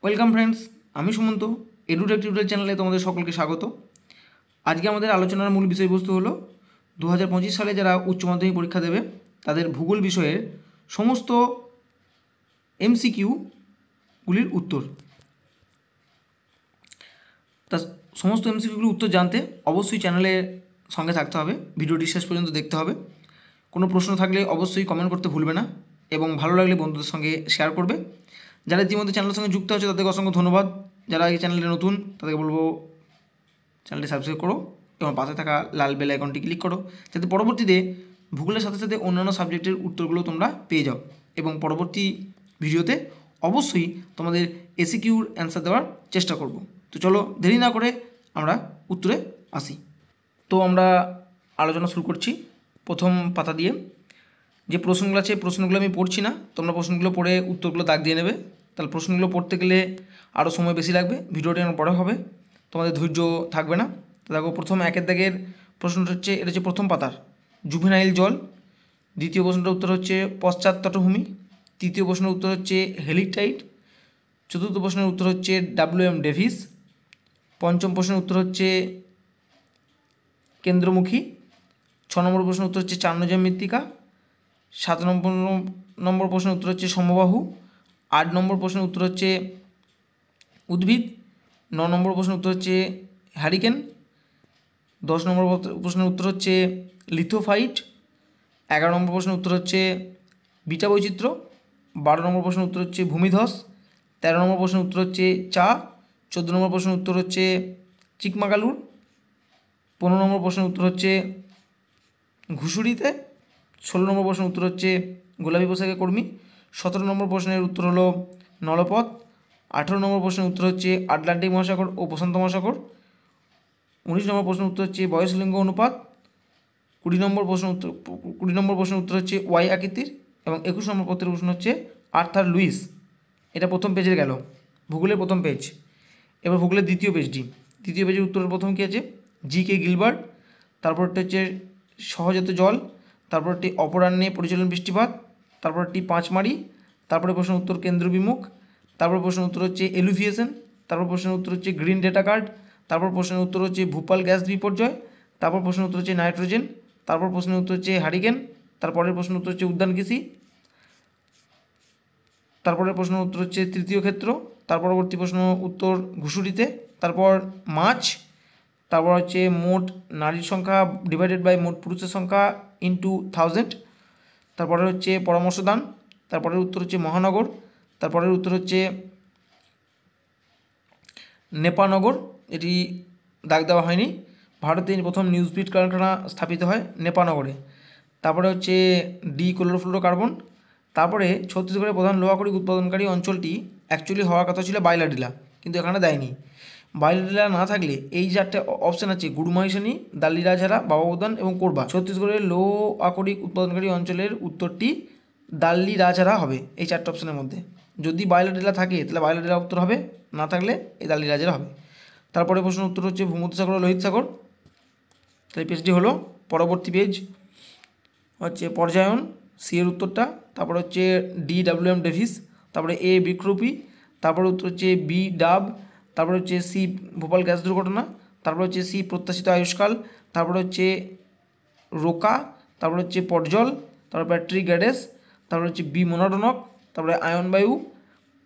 Welcome friends, আমি Sumanta. Edtech tutorial চ্যানেলে তোমাদের সকলকে স্বাগত। আজকে আমাদের আলোচনার মূল বিষয়বস্তু হলো 2025 সালে যারা উচ্চ মাধ্যমিক পরীক্ষা দেবে তাদের ভূগোল বিষয়ের সমস্ত এমসিকিউগুলির উত্তর। তা সমস্ত এমসিকিউগুলির উত্তর জানতে অবশ্যই চ্যানেলের সঙ্গে থাকতে হবে, ভিডিওটি শেষ পর্যন্ত দেখতে হবে। কোনো প্রশ্ন থাকলে অবশ্যই কমেন্ট করতে ভুলবে না এবং ভালো লাগলে বন্ধুদের সঙ্গে শেয়ার করবে। যারা ইতিমধ্যে চ্যানেলের সঙ্গে যুক্ত আছে তাদেরকে অসংখ্য ধন্যবাদ। যারা এই চ্যানেলে নতুন তাদেরকে বলবো চ্যানেলটি সাবস্ক্রাইব করো এবং পাশে থাকা লাল বেল আইকনটি ক্লিক করো, যাতে পরবর্তীতে ভূগোলের সাথে সাথে অন্যান্য সাবজেক্টের উত্তরগুলো তোমরা পেয়ে যাও এবং পরবর্তী ভিডিওতে অবশ্যই তোমাদের এসিকিউর অ্যান্সার দেওয়ার চেষ্টা করব। তো চলো দেরি না করে আমরা উত্তরে আসি। তো আমরা আলোচনা শুরু করছি প্রথম পাতা দিয়ে। যে প্রশ্নগুলো আছে প্রশ্নগুলো আমি পড়ছি না, তোমরা প্রশ্নগুলো পড়ে উত্তরগুলো দাগ দিয়ে নেবে। তাহলে প্রশ্নগুলো পড়তে গেলে আরও সময় বেশি লাগবে, ভিডিওটি অনেক বড় হবে, তোমাদের ধৈর্য থাকবে না। তো দেখো, প্রথম একের দাগের প্রশ্নটা হচ্ছে, এটা হচ্ছে প্রথম পাতার জুভেনাইল জল। দ্বিতীয় প্রশ্নটার উত্তর হচ্ছে পশ্চাৎ তটভূমি। তৃতীয় প্রশ্নের উত্তর হচ্ছে হেলিকটাইট। চতুর্থ প্রশ্নের উত্তর হচ্ছে WM ডেভিস। পঞ্চম প্রশ্নের উত্তর হচ্ছে কেন্দ্রমুখী। 6 নম্বর প্রশ্নের উত্তর হচ্ছে চান্নজয় মৃত্তিকা। 7 নম্বর প্রশ্নের উত্তর হচ্ছে সমবাহু। 8 নম্বর প্রশ্নের উত্তর হচ্ছে উদ্ভিদ। 9 নম্বর প্রশ্নের উত্তর হচ্ছে হ্যারিকেন। 10 নম্বর প্রশ্নের উত্তর হচ্ছে লিথোফাইট। 11 নম্বর প্রশ্নের উত্তর হচ্ছে বিটা বৈচিত্র্য। 12 নম্বর প্রশ্নের উত্তর হচ্ছে ভূমিধস। 13 নম্বর প্রশ্নের উত্তর হচ্ছে চা। 14 নম্বর প্রশ্নের উত্তর হচ্ছে চিকমাগালুর। 15 নম্বর প্রশ্নের উত্তর হচ্ছে ঘুষুরিতে। 16 নম্বর প্রশ্নের উত্তর হচ্ছে গোলাপি পোশাকের কর্মী। 17 নম্বর প্রশ্নের উত্তর হলো নলপথ। 18 নম্বর প্রশ্নের উত্তর হচ্ছে আটলান্টিক মহাসাগর ও প্রশান্ত মহাসাগর। 19 নম্বর প্রশ্নের উত্তর হচ্ছে বয়সলিঙ্গ অনুপাত। 20 নম্বর প্রশ্নের উত্তর হচ্ছে ওয়াই আকৃতির। এবং 21 নম্বর পত্রের প্রশ্ন হচ্ছে আর্থার লুইস। এটা প্রথম পেজের গেল, ভূগোলের প্রথম পেজ। এবার ভূগোলের দ্বিতীয় পেজটি। দ্বিতীয় পেজের উত্তরের প্রথম কী আছে? জি.কে গিলবার্ট। তারপরটা হচ্ছে সহজাত জল। তারপরটি অপরাহ্নে পরিচালন বৃষ্টিপাত। তারপরটি পাঁচমারি। তারপরে প্রশ্নের উত্তর কেন্দ্রবিমুখ। তারপর প্রশ্নের উত্তর হচ্ছে এলুভিয়েশন। তারপর প্রশ্নের উত্তর হচ্ছে গ্রিন ডেটা কার্ড। তারপর প্রশ্নের উত্তর হচ্ছে ভূপাল গ্যাস বিপর্যয়। তারপর প্রশ্নের উত্তর হচ্ছে নাইট্রোজেন। তারপর প্রশ্নের উত্তর হচ্ছে হ্যারিকেন। তারপরের প্রশ্নের উত্তর হচ্ছে উদ্যান কৃষি। তারপরের প্রশ্নের উত্তর হচ্ছে তৃতীয় ক্ষেত্র। তার পরবর্তী প্রশ্ন উত্তর ঘুষুরিতে। তারপর মাছ। তারপর হচ্ছে মোট নারীর সংখ্যা ডিভাইডেড বাই মোট পুরুষের সংখ্যা ইন্টু 1000। তারপরে হচ্ছে পরামর্শদান। তারপরের উত্তর হচ্ছে মহানগর। তারপরের উত্তর হচ্ছে নেপানগর। এটি দাগ দেওয়া হয়নি। ভারতে প্রথম নিউজপিট কারখানা স্থাপিত হয় নেপানগরে। তারপরে হচ্ছে ক্লোরোফ্লোরোকার্বন। তারপরে ছত্তিশগড়ের প্রধান লোহাখড়ি উৎপাদনকারী অঞ্চলটি অ্যাকচুয়ালি হওয়ার কথা ছিল বাইলাডিলা, কিন্তু এখানে দেয়নি। বাইলাডিলা না থাকলে এই চারটে অপশান আছে: গুরুমহিষানি, দাল্লিরাজহারা, বাবাবুদান এবং কোরবা। ছত্তিশগড়ের লৌহ আকরিক উৎপাদনকারী অঞ্চলের উত্তরটি দাল্লিরাজহারা হবে এই চারটে অপশানের মধ্যে। যদি বাইলাডিলা থাকে তাহলে বাইলাডিলা উত্তর হবে, না থাকলে এই দাল্লিরাজহারা হবে। তারপরে প্রশ্নের উত্তর হচ্ছে ভূমধ্যসাগর ও লোহিত সাগর। তাই পেজটি হলো। পরবর্তী পেজ হচ্ছে পর্যায়ন, সি এর উত্তরটা। তারপর হচ্ছে WM ডেভিস। তারপরে এ বৃক্ষরূপী। তারপর উত্তর হচ্ছে বি ডাব। তারপর হচ্ছে সি ভোপাল গ্যাস দুর্ঘটনা। তারপর হচ্ছে সি প্রত্যাশিত আয়ুষ্কাল। তারপর হচ্ছে রোকা। তারপর হচ্ছে পটজল। তারপর ব্যাটারি গ্যাডেস। তারপর হচ্ছে বি মোনাডোনক। তারপরে আয়ন বায়ু।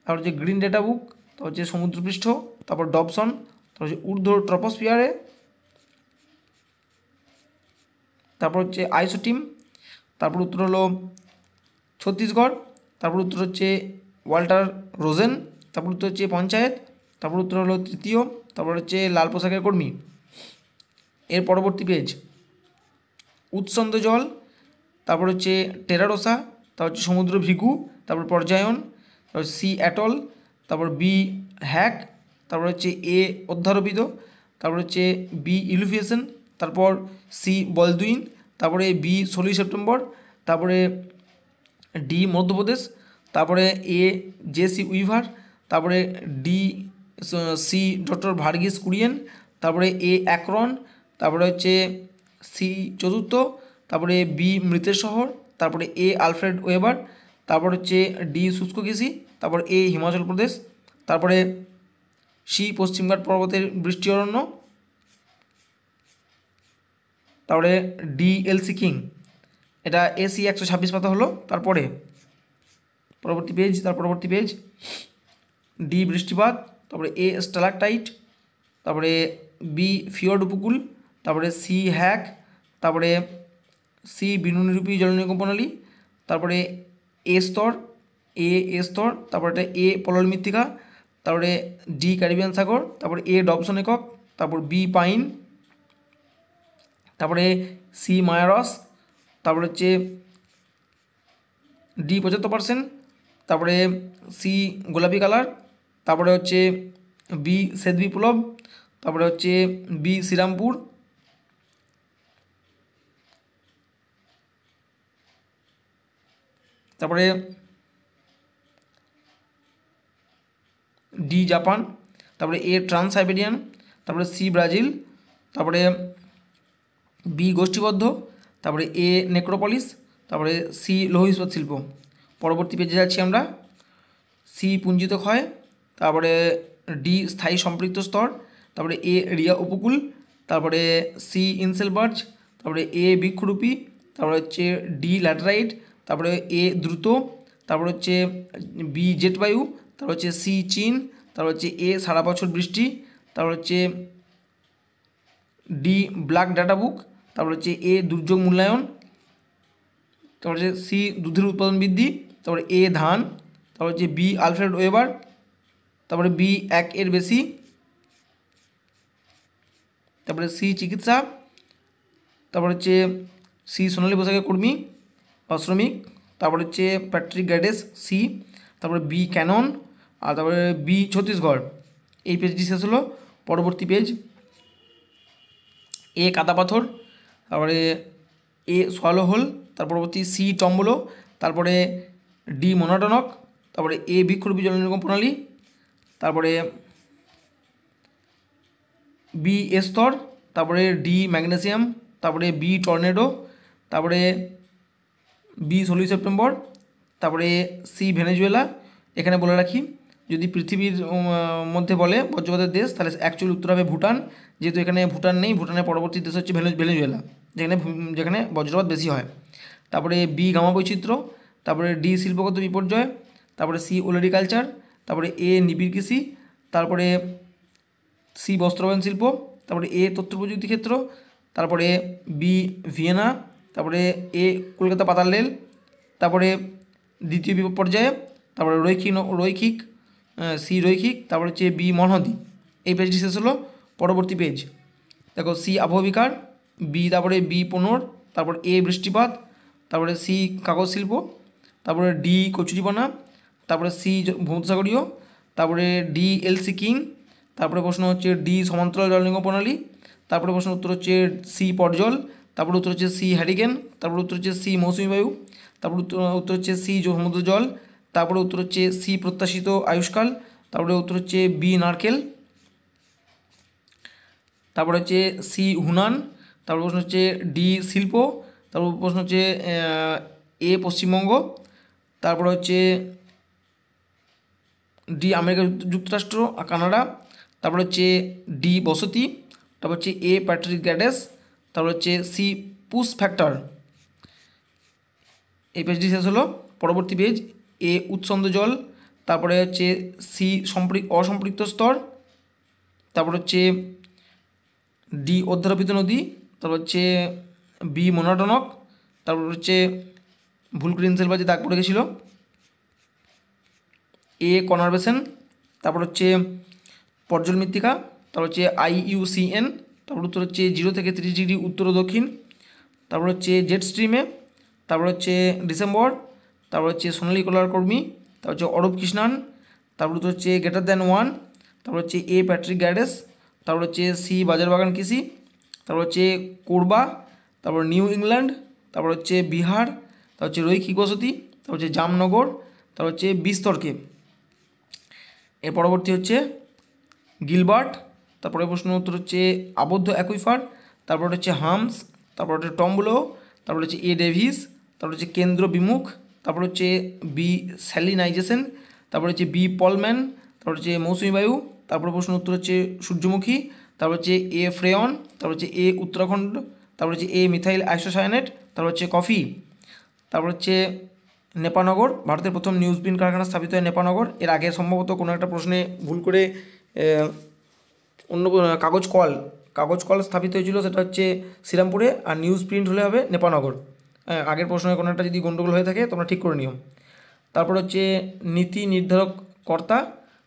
তারপর হচ্ছে গ্রিন ডেটা বুক। তারপর হচ্ছে সমুদ্রপৃষ্ঠ। তারপর ডবসন। তারপর হচ্ছে ঊর্ধ্ব ট্রপোস্ফিয়ারে। তারপর হচ্ছে আইসোটিম। তারপর উত্তর হলো ছত্তিশগড়। তারপর উত্তর হচ্ছে ওয়াল্টার রোজেন। তারপর উত্তর হচ্ছে পঞ্চায়েত। তারপর উত্তর হলো তৃতীয়। তারপর হচ্ছে লাল পোশাকের কর্মী। এর পরবর্তী পেজ উৎসন্দ জল। তারপর হচ্ছে টেরারোসা। তারপর হচ্ছে সমুদ্র ভিগু। তারপর পর্যায়ন। তারপর সি অ্যাটল। তারপর বি হ্যাক। তারপর হচ্ছে এ অধ্যারোপিত। তারপর হচ্ছে বি ইলুভিয়েশন। তারপর সি বলদুইন। তারপরে বি 16 সেপ্টেম্বর। তারপরে ডি মধ্যপ্রদেশ। তারপরে এ জেসি উইভার। তারপরে D C doctor Verghese Kurien. তারপরে এ অ্যাক্রন। তারপরে হচ্ছে সি চতুর্থ। তারপরে বি মৃতের শহর। তারপরে এ আলফ্রেড ওয়েবার। তারপর হচ্ছে ডি শুষ্ক কৃষি। তারপর এ হিমাচল প্রদেশ। তারপরে সি পশ্চিমঘাট পর্বতের বৃষ্টি অরণ্য, তারপরে ডি এলসি কিং, এটা এসি 126 পাতা হলো। তারপরে পরবর্তী পেজ, ডি বৃষ্টিপাত, তারপরে এ স্টালাকটাইট, তারপরে বি ফিওর্ড উপকূল, তারপরে সি হ্যাক, তারপরে সি বিনুনিরূপী জলনির্গম প্রণালী, তারপরে এ স্তর, তারপরে এটা এ পলল মৃত্তিকা, তারপরে ডি ক্যারিবিয়ান সাগর, তারপরে এ ডবসন একক, তারপর বি পাইন, তারপরে সি মায়ারস, তারপরে হচ্ছে ডি 75%, তারপরে সি গোলাপি কালার, তারপরে হচ্ছে বি শ্বেত বিপ্লব, তারপরে হচ্ছে বি শ্রীরামপুর, তারপরে ডি জাপান, তারপরে এ ট্রান্স সাইবেরিয়ান, তারপরে সি ব্রাজিল, তারপরে বি গোষ্ঠীবদ্ধ, তারপরে এ নেক্রোপলিস, তারপরে সি লৌহ ইস্পাত শিল্প। পরবর্তী পেজে যাচ্ছি আমরা। সি পুঞ্জিত ক্ষয়, তারপরে ডি স্থায়ী সম্পৃক্ত স্তর, তারপরে এ রিয়া উপকূল, তারপরে সি ইনসেলবার্জ, তারপরে এ বৃক্ষরূপী, তারপরে হচ্ছে ডি ল্যাটেরাইট, তারপরে এ দ্রুত, তারপরে হচ্ছে বি জেটবায়ু, তারপর হচ্ছে সি চীন, তারপর হচ্ছে এ সারা বছর বৃষ্টি, তারপর হচ্ছে ডি ব্ল্যাক ডাটা বুক, তারপর হচ্ছে এ দুর্যোগ মূল্যায়ন, তারপর হচ্ছে সি দুধের উৎপাদন বৃদ্ধি, তারপরে এ ধান, তারপর হচ্ছে বি আলফ্রেড ওয়েবার, তারপরে বি 1 এর বেশি, তারপরে সি চিকিৎসা, তারপর হচ্ছে সি সোনালী পোশাকের কর্মী বা শ্রমিক, তারপর হচ্ছে প্যাট্রিক গ্যাডেস সি, তারপরে বি ক্যানন, আর তারপরে বি ছত্তিশগড়। এই পেজটি শেষ হলো। পরবর্তী পেজ, এ কাদা পাথর, তারপরে এ সোয়ালো হোল, তার পরবর্তী সি টম্বলো, তারপরে ডি মোনাটনক, তারপরে এ বৃক্ষরূপী জলনির্গম প্রণালী, তারপরে বি স্তর, তারপরে ডি ম্যাগনেসিয়াম, তারপরে বি টর্নেডো, তারপরে বি 16 সেপ্টেম্বর, তারপরে সি ভেনেজুয়েলা। এখানে বলে রাখি, যদি পৃথিবীর মধ্যে বলে বজ্রপাতের দেশ, তাহলে অ্যাকচুয়ালি উত্তর হবে ভুটান। যেহেতু এখানে ভুটান নেই, ভুটানের পরবর্তী দেশ হচ্ছে ভেনেজুয়েলা, যেখানে বজ্রপাত বেশি হয়। তারপরে বি গামা বৈচিত্র্য, তারপরে ডি শিল্পগত বিপর্যয়, তারপরে সি ওলেরিকালচার, তারপরে এ নিবিড় কৃষি, তারপরে সি বস্ত্রায়ন শিল্প, তারপরে এ তথ্য প্রযুক্তি ক্ষেত্র, তারপরে বি ভিয়েনা, তারপরে এ কলকাতা পাতাল রেল, তারপরে দ্বিতীয় পর্যায়ে, তারপরে রৈখিক সি রৈখিক, তারপরে হচ্ছে বি মনহদি। এই পেজটি শেষ হলো। পরবর্তী পেজ দেখো, সি আবহবিকার, বি তারপরে বি পুনর, তারপর এ বৃষ্টিপাত, তারপরে সি কাগজ শিল্প, তারপরে ডি কচুরিপানা, তারপরে সি ভূমধ্যসাগরীয়, তারপরে ডি এলসি কিং, তারপরে প্রশ্ন হচ্ছে ডি সমান্তরাল জলনির্গম প্রণালী, তারপরে প্রশ্ন উত্তর হচ্ছে সি পর্জল, তারপরে উত্তর হচ্ছে সি হ্যারিকেন, তারপরে উত্তর হচ্ছে সি মৌসুমী বায়ু, তারপরে উত্তর হচ্ছে সি সমুদ্র জল, তারপরে উত্তর হচ্ছে সি প্রত্যাশিত আয়ুষ্কাল, তারপরে উত্তর হচ্ছে বি নারকেল, তারপরে হচ্ছে সি হুনান, তারপর প্রশ্ন হচ্ছে ডি শিল্প, তারপর প্রশ্ন হচ্ছে এ পশ্চিমবঙ্গ, তারপরে হচ্ছে ডি আমেরিকা যুক্তরাষ্ট্র কানাডা, তারপর হচ্ছে ডি বসতি, তারপর হচ্ছে এ প্যাট্রিক গ্যাডেস, তারপর হচ্ছে সি পুশ ফ্যাক্টর। এই পেজটি শেষ হলো। পরবর্তী পেজ, এ উৎসন্দ জল, তারপরে হচ্ছে সি অসম্পৃক্ত স্তর, তারপর হচ্ছে ডি অধ্যারোপিত নদী, তারপর হচ্ছে বি মোনাটনক, তারপর হচ্ছে ভুল করে ইনসেলবাজি দাগ পড়ে গেছিলো, এ কনভারভেশন, তারপর হচ্ছে পর্জল মৃত্তিকা, তারপর হচ্ছে IUCN, তারপর উত্তর হচ্ছে 0 থেকে 30 ডিগ্রি উত্তর ও দক্ষিণ, তারপর হচ্ছে জেট স্ট্রিমে, তারপর হচ্ছে ডিসেম্বর, তারপর হচ্ছে সোনালী কলার কর্মী, তারপর হচ্ছে অরূপ কৃষ্ণান, তারপর উত্তর হচ্ছে গ্রেটার দ্যান 1, তারপর হচ্ছে এ প্যাট্রিক গ্যাডেস, তারপর হচ্ছে সি বাজারবাগান কৃষি, তারপর হচ্ছে কোরবা, তারপর নিউ ইংল্যান্ড, তারপর হচ্ছে বিহার, তারপর হচ্ছে রৈখিক বসতি, তারপর হচ্ছে জামনগর, তারপর হচ্ছে বিস্তরকে। এর পরবর্তী হচ্ছে গিলবার্ট, তারপরে প্রশ্ন উত্তর হচ্ছে আবদ্ধ অ্যাকুইফার, তারপর হচ্ছে হামস, তারপর হচ্ছে টম্বলো, তারপর হচ্ছে এ ডেভিস, তারপর হচ্ছে কেন্দ্র বিমুখ, তারপর হচ্ছে বি স্যালিনাইজেশন, তারপর হচ্ছে বি পলম্যান, তারপর হচ্ছে মৌসুমী বায়ু, তারপর প্রশ্ন উত্তর হচ্ছে সূর্যমুখী, তারপর হচ্ছে এ ফ্রেয়ন, তারপর হচ্ছে এ উত্তরাখণ্ড, তারপর হচ্ছে এ মিথাইল আইসোসায়ানেট, তারপর হচ্ছে কফি, তারপর হচ্ছে নেপানগর, ভারতের প্রথম নিউজ প্রিন্ট কারখানা স্থাপিত হয় নেপানগর। এর আগে সম্ভবত কোনো একটা প্রশ্নে ভুল করে অন্য কাগজ কল স্থাপিত হয়েছিল, সেটা হচ্ছে শ্রীরামপুরে, আর নিউজ প্রিন্ট হলে হবে নেপানগর। আগের প্রশ্নে কোনো একটা যদি গণ্ডগোল হয়ে থাকে তোমরা ঠিক করে নিও। তারপর হচ্ছে নীতি নির্ধারক কর্তা,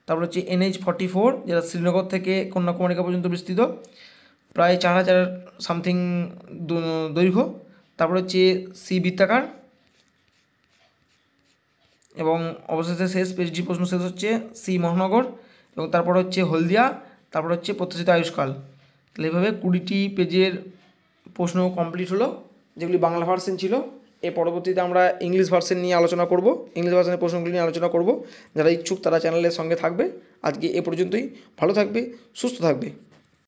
তারপর হচ্ছে NH-44, যেটা শ্রীনগর থেকে কন্যাকুমারিকা পর্যন্ত বিস্তৃত, প্রায় 4000 সামথিং দৈর্ঘ্য। তারপর হচ্ছে সি বৃত্তাকার, এবং অবশেষে শেষ পেজটি প্রশ্ন শেষ হচ্ছে সি মহানগর, এবং তারপর হচ্ছে হলদিয়া, তারপর হচ্ছে প্রত্যাশিত আয়ুষ্কাল। তাহলে এভাবে 20টি পেজের প্রশ্ন কমপ্লিট হলো, যেগুলি বাংলা ভার্সন ছিল। এর পরবর্তীতে আমরা ইংলিশ ভার্সন নিয়ে আলোচনা করব, ইংলিশ ভার্সনের প্রশ্নগুলি নিয়ে আলোচনা করব। যারা ইচ্ছুক তারা চ্যানেলের সঙ্গে থাকবে। আজকে এ পর্যন্তই। ভালো থাকবে, সুস্থ থাকবে।